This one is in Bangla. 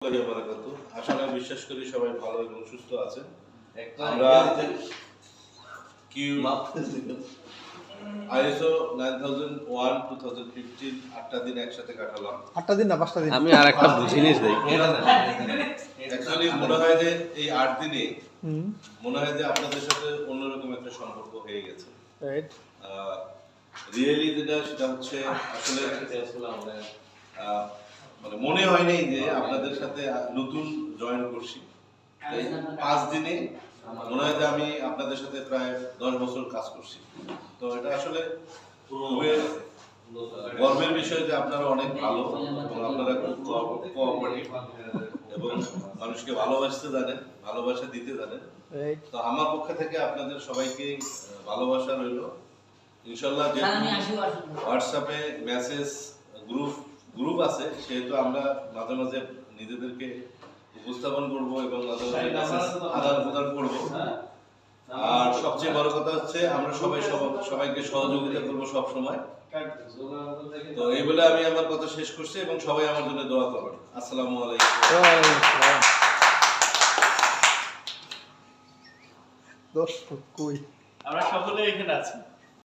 আশা করি বিশ্বাস করি সবাই ভালো এবং সুস্থ আছেন। আমরা ISO 9001 2015 8টা দিন একসাথে কাটালাম। 8টা দিন না 5টা দিন। আমি আরেকটা জিনিস দেই। অ্যাকচুয়ালি মনে হয় যে এই 8 দিনে মনে হয় যে আপনাদের সাথে অন্যরকম একটা সম্পর্ক হয়ে গেছে। রাইট। রিয়েলি সেটা হচ্ছে আসলে মানে মনে হয় নাই যে আপনাদের সাথে নতুন জয়েন করছি। এই 5 দিনে মনে হয় যে আমি আপনাদের সাথে প্রায় 10 বছর কাজ করছি। তো এটা আসলে খুবই গর্বের বিষয় যে আপনারা অনেক ভালো এবং আপনারা খুব কোঅপারেটিভ এবং মানুষকে ভালোবাসতে জানেন, ভালোবাসা দিতে জানেন। তো আমার পক্ষ থেকে আপনাদের সবাইকে ভালোবাসা রইল। ইনশাআল্লাহ যে হোয়াটসঅ্যাপে মেসেজ গ্রুপ আছে সেহেতু আমরা মাঝে মাঝে নিজেদেরকে উপস্থাপন করব এবং মাঝে মাঝে মেসেজ আদান প্রদান করব। আর সবচেয়ে বড় কথা হচ্ছে আমরা সবাইকে সহযোগিতা করব সব সময়। তো এই বলে আমি আমার কথা শেষ করছি এবং সবাই আমার জন্য দোয়া করবেন। আসসালামু আলাইকুম। দর্শক কই আমরা সকলে এখানে আছি।